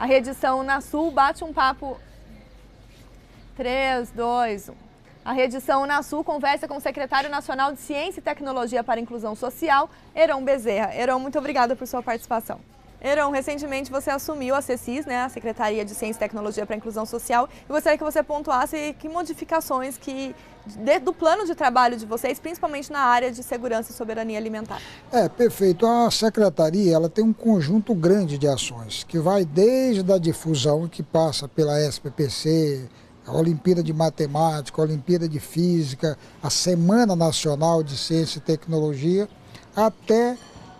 A Redição Unasul bate um papo. 3, 2, 1. A Redição Unasul conversa com o secretário nacional de Ciência e Tecnologia para a Inclusão Social, Heron Bezerra. Heron, muito obrigada por sua participação. Heron, recentemente você assumiu a CECIS, a Secretaria de Ciência e Tecnologia para a Inclusão Social, e gostaria que você pontuasse que modificações do plano de trabalho de vocês, principalmente na área de segurança e soberania alimentar. Perfeito. A Secretaria ela tem um conjunto grande de ações, que vai desde a difusão, que passa pela SPPC, a Olimpíada de Matemática, a Olimpíada de Física, a Semana Nacional de Ciência e Tecnologia, até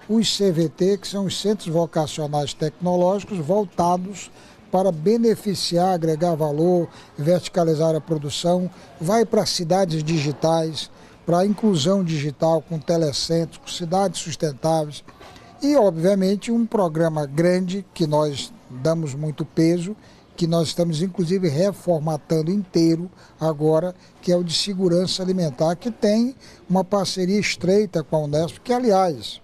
os CVT, que são os Centros Vocacionais Tecnológicos, voltados para beneficiar, agregar valor, verticalizar a produção, vai para cidades digitais, para a inclusão digital com telecentros, com cidades sustentáveis e, obviamente, um programa grande que nós damos muito peso, que nós estamos inclusive reformatando inteiro agora, que é o de segurança alimentar, que tem uma parceria estreita com a Unesp, que, aliás,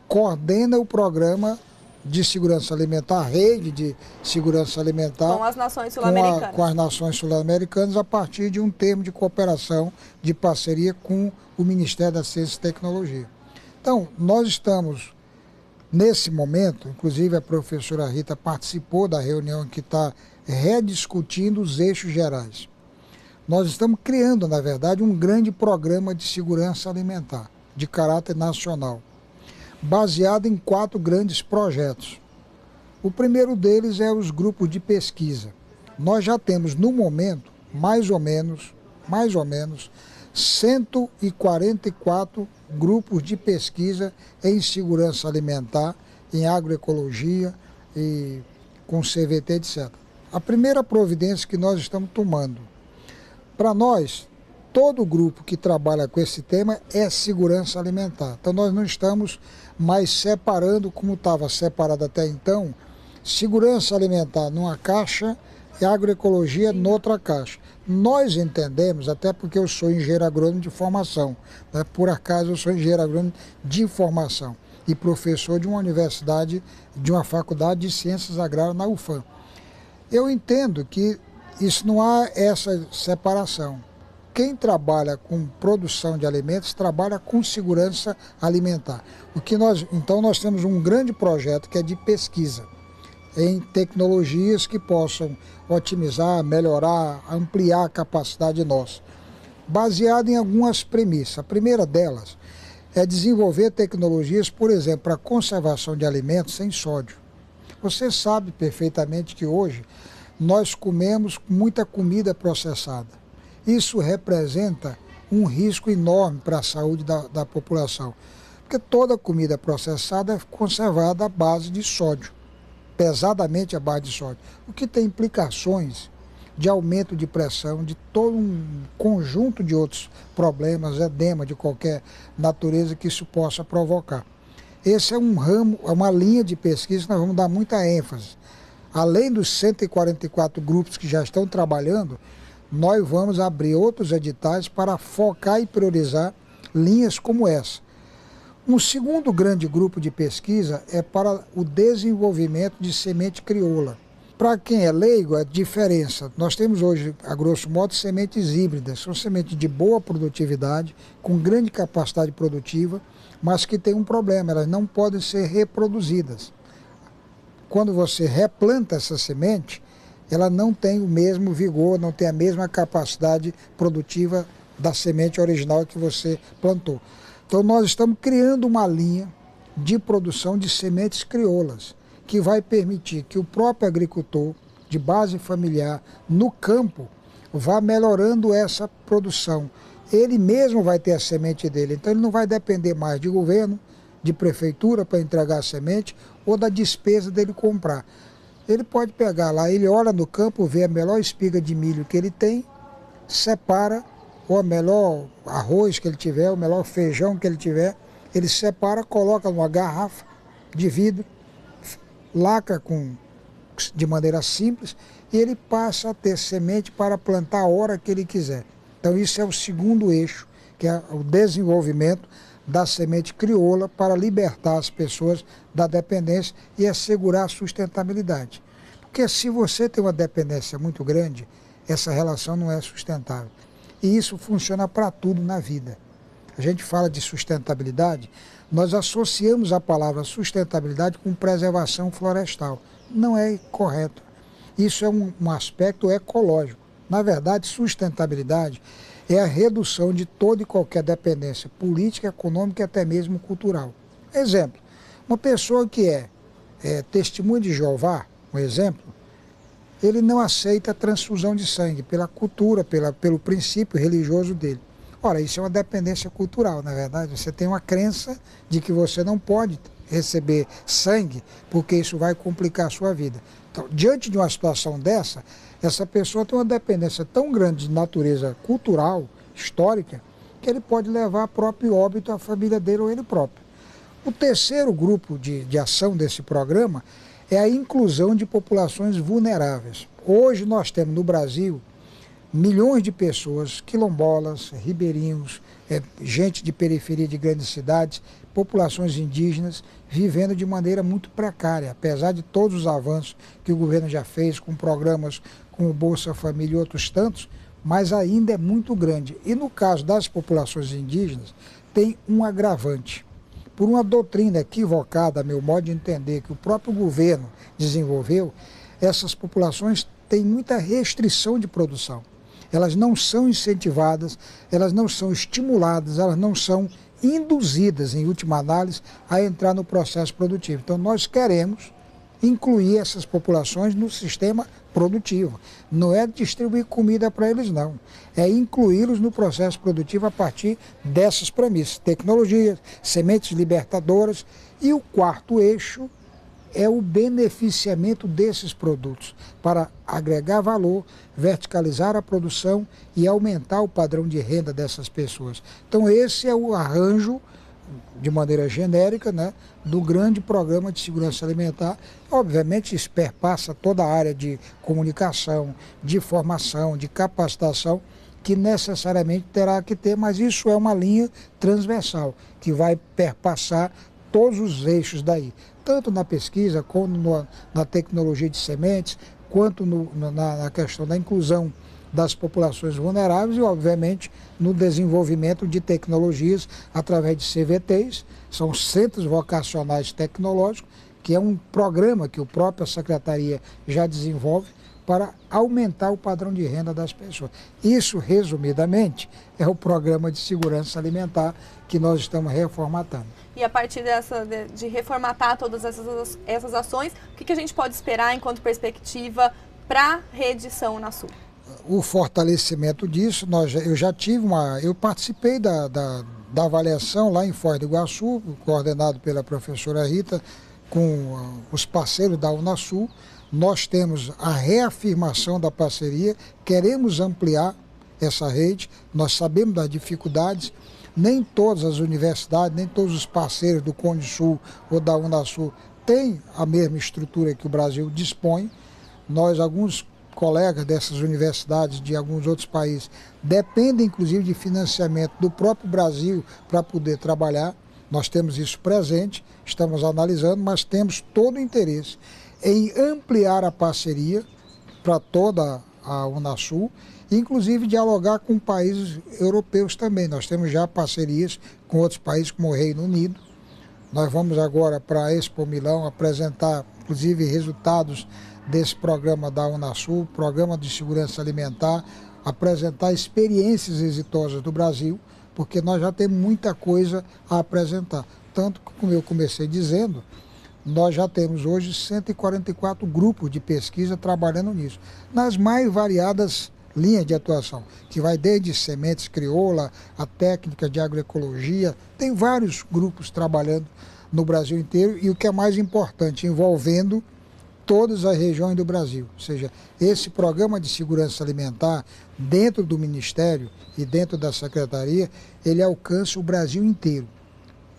coordena o programa de segurança alimentar, a rede de segurança alimentar com as nações sul-americanas. Com as nações sul-americanas, a partir de um termo de cooperação, de parceria com o Ministério da Ciência e Tecnologia. Então, nós estamos, nesse momento, inclusive a professora Rita participou da reunião que está rediscutindo os eixos gerais. Nós estamos criando, na verdade, um grande programa de segurança alimentar, de caráter nacional, baseado em 4 grandes projetos. O primeiro deles é os grupos de pesquisa. Nós já temos, no momento, mais ou menos, 144 grupos de pesquisa em segurança alimentar, em agroecologia e com CVT, etc. A primeira providência que nós estamos tomando, para nós, todo grupo que trabalha com esse tema é segurança alimentar. Então nós não estamos mais separando, como estava separado até então, segurança alimentar numa caixa e agroecologia noutra caixa. Nós entendemos, até porque eu sou engenheiro agrônomo de formação, por acaso eu sou engenheiro agrônomo de formação e professor de uma universidade, de uma faculdade de ciências agrárias na UFAM. Eu entendo que isso não há essa separação. Quem trabalha com produção de alimentos trabalha com segurança alimentar. Então nós temos um grande projeto que é de pesquisa em tecnologias que possam otimizar, melhorar, ampliar a capacidade nossa, baseado em algumas premissas. A primeira delas é desenvolver tecnologias, por exemplo, para a conservação de alimentos sem sódio. Você sabe perfeitamente que hoje nós comemos muita comida processada. Isso representa um risco enorme para a saúde da população, porque toda comida processada é conservada à base de sódio, pesadamente à base de sódio, o que tem implicações de aumento de pressão, de todo um conjunto de outros problemas, edema de qualquer natureza que isso possa provocar. Esse é um ramo, é uma linha de pesquisa que nós vamos dar muita ênfase. Além dos 144 grupos que já estão trabalhando, nós vamos abrir outros editais para focar e priorizar linhas como essa. Um segundo grande grupo de pesquisa é para o desenvolvimento de semente crioula. Para quem é leigo, a diferença, nós temos hoje, a grosso modo, sementes híbridas, são sementes de boa produtividade, com grande capacidade produtiva, mas que tem um problema, elas não podem ser reproduzidas. Quando você replanta essa semente, ela não tem o mesmo vigor, não tem a mesma capacidade produtiva da semente original que você plantou. Então nós estamos criando uma linha de produção de sementes crioulas, que vai permitir que o próprio agricultor de base familiar no campo vá melhorando essa produção. Ele mesmo vai ter a semente dele, então ele não vai depender mais de governo, de prefeitura para entregar a semente ou da despesa dele comprar. Ele pode pegar lá, ele olha no campo, vê a melhor espiga de milho que ele tem, separa, ou o melhor arroz que ele tiver, o melhor feijão que ele tiver, ele separa, coloca numa garrafa de vidro, lacra de maneira simples e ele passa a ter semente para plantar a hora que ele quiser. Então isso é o segundo eixo, que é o desenvolvimento da semente crioula para libertar as pessoas da dependência e assegurar a sustentabilidade. Porque se você tem uma dependência muito grande, essa relação não é sustentável. E isso funciona para tudo na vida. A gente fala de sustentabilidade, nós associamos a palavra sustentabilidade com preservação florestal. Não é correto. Isso é um aspecto ecológico. Na verdade, sustentabilidade é a redução de toda e qualquer dependência política, econômica e até mesmo cultural. Exemplo, uma pessoa que é testemunha de Jeová, um exemplo, ele não aceita a transfusão de sangue pela cultura, pelo princípio religioso dele. Ora, isso é uma dependência cultural, na verdade. Você tem uma crença de que você não pode receber sangue porque isso vai complicar a sua vida. Então, diante de uma situação dessa, essa pessoa tem uma dependência tão grande de natureza cultural, histórica, que ele pode levar a próprio óbito à família dele ou ele próprio. O terceiro grupo de ação desse programa é a inclusão de populações vulneráveis. Hoje nós temos no Brasil milhões de pessoas, quilombolas, ribeirinhos, gente de periferia de grandes cidades, populações indígenas, vivendo de maneira muito precária, apesar de todos os avanços que o governo já fez com programas como o Bolsa Família e outros tantos, mas ainda é muito grande. E no caso das populações indígenas, tem um agravante. Por uma doutrina equivocada, a meu modo de entender, que o próprio governo desenvolveu, essas populações têm muita restrição de produção. Elas não são incentivadas, elas não são estimuladas, elas não são induzidas, em última análise, a entrar no processo produtivo. Então, nós queremos incluir essas populações no sistema produtivo. Não é distribuir comida para eles, não. É incluí-los no processo produtivo a partir dessas premissas. Tecnologias, sementes libertadoras. E o quarto eixo é o beneficiamento desses produtos para agregar valor, verticalizar a produção e aumentar o padrão de renda dessas pessoas. Então esse é o arranjo, de maneira genérica, né, do grande programa de segurança alimentar. Obviamente isso perpassa toda a área de comunicação, de formação, de capacitação, que necessariamente terá que ter, mas isso é uma linha transversal, que vai perpassar todos os eixos daí, tanto na pesquisa, como na tecnologia de sementes, quanto na questão da inclusão das populações vulneráveis e, obviamente, no desenvolvimento de tecnologias através de CVTs, são Centros Vocacionais Tecnológicos, que é um programa que a própria Secretaria já desenvolve para aumentar o padrão de renda das pessoas. Isso, resumidamente, é o Programa de Segurança Alimentar que nós estamos reformatando. E a partir de reformatar todas essas ações, o que a gente pode esperar enquanto perspectiva para a Rede São Unasul? O fortalecimento disso, eu participei da avaliação lá em Foz do Iguaçu, coordenado pela professora Rita, com os parceiros da Unasul. Nós temos a reafirmação da parceria, queremos ampliar essa rede, nós sabemos das dificuldades, nem todas as universidades, nem todos os parceiros do Cone Sul ou da Unasul têm a mesma estrutura que o Brasil dispõe. Alguns colegas dessas universidades de alguns outros países dependem inclusive de financiamento do próprio Brasil para poder trabalhar. Nós temos isso presente, estamos analisando, mas temos todo o interesse em ampliar a parceria para toda a Unasul, inclusive dialogar com países europeus também. Nós temos já parcerias com outros países, como o Reino Unido. Nós vamos agora para a Expo Milão apresentar, inclusive, resultados desse programa da Unasul, Programa de Segurança Alimentar, apresentar experiências exitosas do Brasil, porque nós já temos muita coisa a apresentar. Tanto que, como eu comecei dizendo, nós já temos hoje 144 grupos de pesquisa trabalhando nisso, nas mais variadas linhas de atuação, que vai desde sementes crioula, a técnica de agroecologia, tem vários grupos trabalhando no Brasil inteiro e o que é mais importante, envolvendo todas as regiões do Brasil. Ou seja, esse programa de segurança alimentar dentro do Ministério e dentro da Secretaria, ele alcança o Brasil inteiro.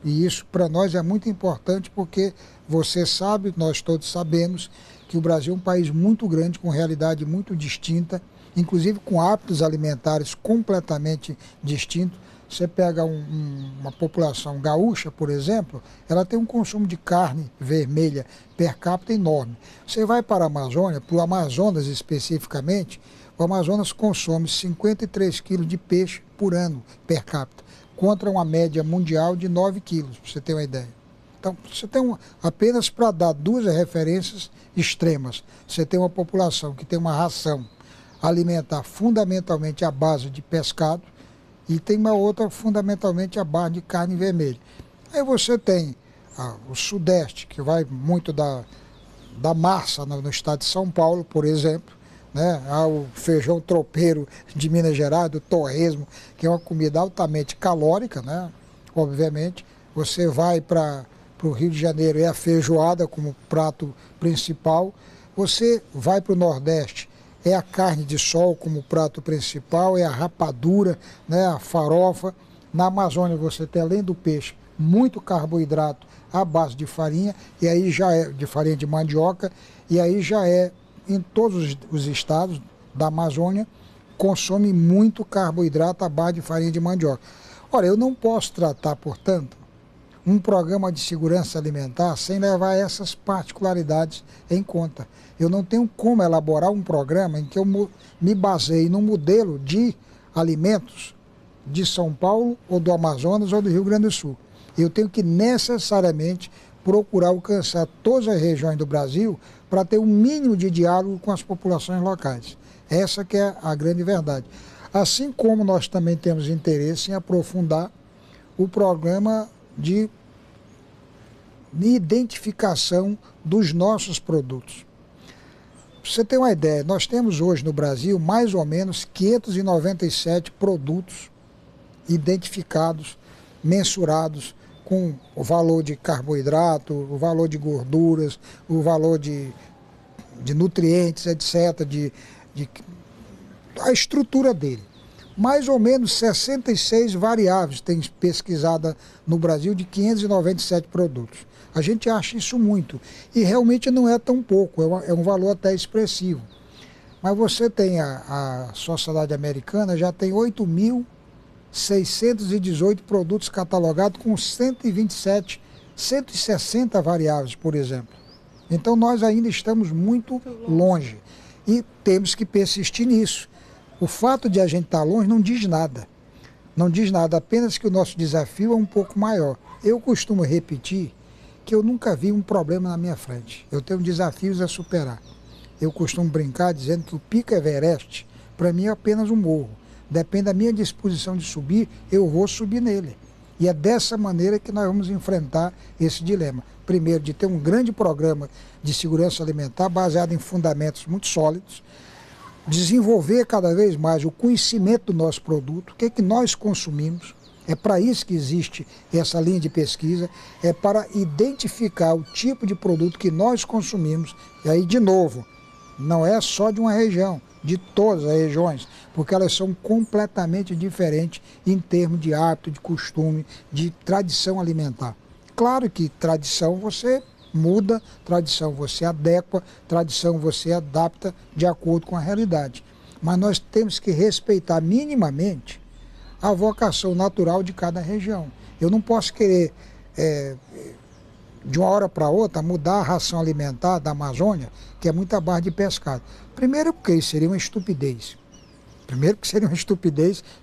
E isso para nós é muito importante porque você sabe, nós todos sabemos, que o Brasil é um país muito grande, com realidade muito distinta, inclusive com hábitos alimentares completamente distintos. Você pega uma população gaúcha, por exemplo, ela tem um consumo de carne vermelha per capita enorme. Você vai para a Amazônia, para o Amazonas especificamente, o Amazonas consome 53 quilos de peixe por ano per capita, contra uma média mundial de 9 quilos, para você ter uma ideia. Então, você tem apenas para dar duas referências extremas, você tem uma população que tem uma ração alimentar fundamentalmente à base de pescado, e tem uma outra fundamentalmente à base de carne vermelha. Aí você tem o Sudeste, que vai muito da massa no estado de São Paulo, por exemplo, né? Há o feijão tropeiro de Minas Gerais, do torresmo, que é uma comida altamente calórica, né? Obviamente. Você vai para o Rio de Janeiro, é a feijoada como prato principal. Você vai para o Nordeste, é a carne de sol como prato principal, é a rapadura, né, a farofa. Na Amazônia você tem, além do peixe, muito carboidrato à base de farinha, e aí já é de farinha de mandioca, e aí já é em todos os estados da Amazônia, consome muito carboidrato à base de farinha de mandioca. Ora, eu não posso tratar, portanto, um programa de segurança alimentar sem levar essas particularidades em conta. Eu não tenho como elaborar um programa em que eu me baseie num modelo de alimentos de São Paulo, ou do Amazonas, ou do Rio Grande do Sul. Eu tenho que necessariamente procurar alcançar todas as regiões do Brasil para ter um mínimo de diálogo com as populações locais. Essa que é a grande verdade. Assim como nós também temos interesse em aprofundar o programa de identificação dos nossos produtos. Para você ter uma ideia, nós temos hoje no Brasil mais ou menos 597 produtos identificados, mensurados com o valor de carboidrato, o valor de gorduras, o valor de nutrientes, etc., a estrutura dele. Mais ou menos 66 variáveis tem pesquisada no Brasil de 597 produtos. A gente acha isso muito, e realmente não é tão pouco, é um valor até expressivo. Mas você tem a Sociedade Americana, já tem 8.618 produtos catalogados com 127, 160 variáveis, por exemplo. Então nós ainda estamos muito longe e temos que persistir nisso. O fato de a gente estar longe não diz nada. Não diz nada, apenas que o nosso desafio é um pouco maior. Eu costumo repetir que eu nunca vi um problema na minha frente. Eu tenho desafios a superar. Eu costumo brincar dizendo que o Pico Everest, para mim, é apenas um morro. Depende da minha disposição de subir, eu vou subir nele. E é dessa maneira que nós vamos enfrentar esse dilema. Primeiro, de ter um grande programa de segurança alimentar baseado em fundamentos muito sólidos, desenvolver cada vez mais o conhecimento do nosso produto, o que é que nós consumimos. É para isso que existe essa linha de pesquisa, é para identificar o tipo de produto que nós consumimos. E aí, de novo, não é só de uma região, de todas as regiões, porque elas são completamente diferentes em termos de hábito, de costume, de tradição alimentar. Claro que tradição você muda, tradição você adequa, tradição você adapta de acordo com a realidade. Mas nós temos que respeitar minimamente a vocação natural de cada região. Eu não posso querer, de uma hora para outra, mudar a ração alimentar da Amazônia, que é muita base de pescado. Primeiro, porque isso seria uma estupidez.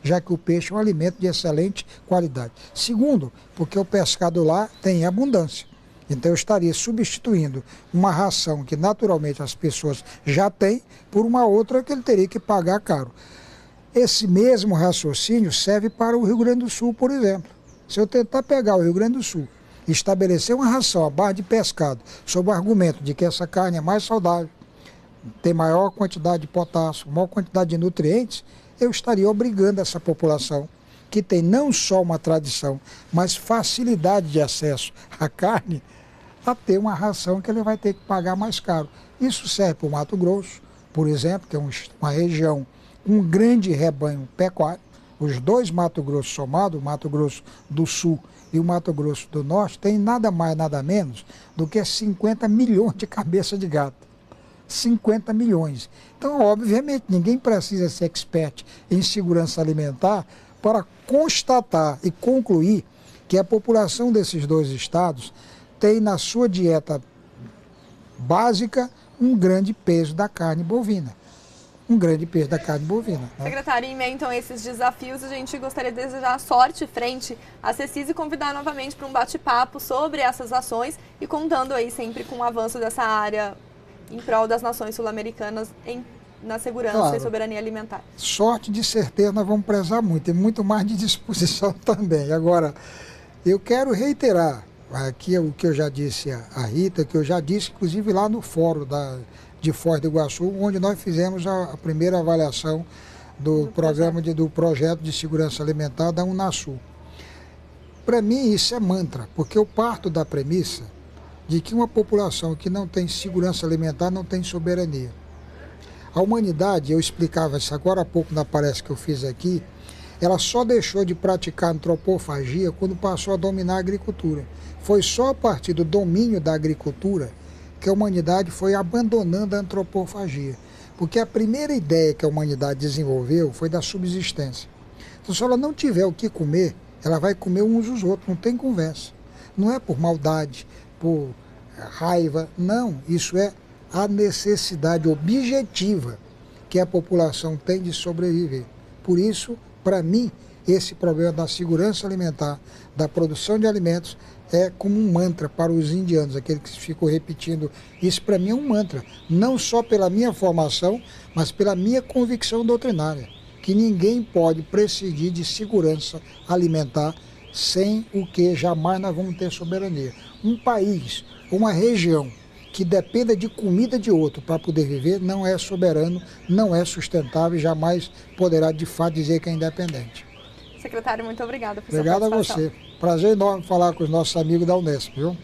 Já que o peixe é um alimento de excelente qualidade. Segundo, porque o pescado lá tem abundância. Então eu estaria substituindo uma ração que naturalmente as pessoas já têm por uma outra que ele teria que pagar caro. Esse mesmo raciocínio serve para o Rio Grande do Sul, por exemplo. Se eu tentar pegar o Rio Grande do Sul e estabelecer uma ração à base de pescado, sob o argumento de que essa carne é mais saudável, tem maior quantidade de potássio, maior quantidade de nutrientes, eu estaria obrigando essa população, que tem não só uma tradição, mas facilidade de acesso à carne, a ter uma ração que ele vai ter que pagar mais caro. Isso serve para o Mato Grosso, por exemplo, que é uma região com um grande rebanho pecuário. Os dois Mato Grosso somados, o Mato Grosso do Sul e o Mato Grosso do Norte, tem nada mais, nada menos do que 50 milhões de cabeças de gado. 50 milhões. Então, obviamente, ninguém precisa ser expert em segurança alimentar para constatar e concluir que a população desses dois estados tem na sua dieta básica um grande peso da carne bovina. Um grande peso da carne bovina. Né? Secretário, em meio então a esses desafios, a gente gostaria de desejar sorte frente à CECIS e convidar novamente para um bate-papo sobre essas ações e contando aí sempre com o avanço dessa área em prol das nações sul-americanas na segurança e soberania alimentar. Sorte, de certeza, nós vamos prezar muito, tem muito mais de disposição também. Agora, eu quero reiterar aqui o que eu já disse a Rita, que eu já disse, inclusive, lá no fórum de Foz do Iguaçu, onde nós fizemos a primeira avaliação do projeto de segurança alimentar da Unasul. Para mim, isso é mantra, porque eu parto da premissa de que uma população que não tem segurança alimentar não tem soberania. A humanidade, eu explicava isso agora há pouco na palestra que eu fiz aqui, ela só deixou de praticar antropofagia quando passou a dominar a agricultura. Foi só a partir do domínio da agricultura que a humanidade foi abandonando a antropofagia. Porque a primeira ideia que a humanidade desenvolveu foi da subsistência. Então, se ela não tiver o que comer, ela vai comer uns os outros, não tem conversa. Não é por maldade, por raiva, não. Isso é a necessidade objetiva que a população tem de sobreviver. Por isso, para mim, esse problema da segurança alimentar, da produção de alimentos, é como um mantra para os indianos, aquele que ficou repetindo. Isso para mim é um mantra, não só pela minha formação, mas pela minha convicção doutrinária, que ninguém pode prescindir de segurança alimentar sem o que jamais nós vamos ter soberania. Um país, uma região que dependa de comida de outro para poder viver, não é soberano, não é sustentável e jamais poderá de fato dizer que é independente. Secretário, muito obrigada por sua participação. Obrigado a você. Prazer enorme falar com os nossos amigos da Unesp, viu?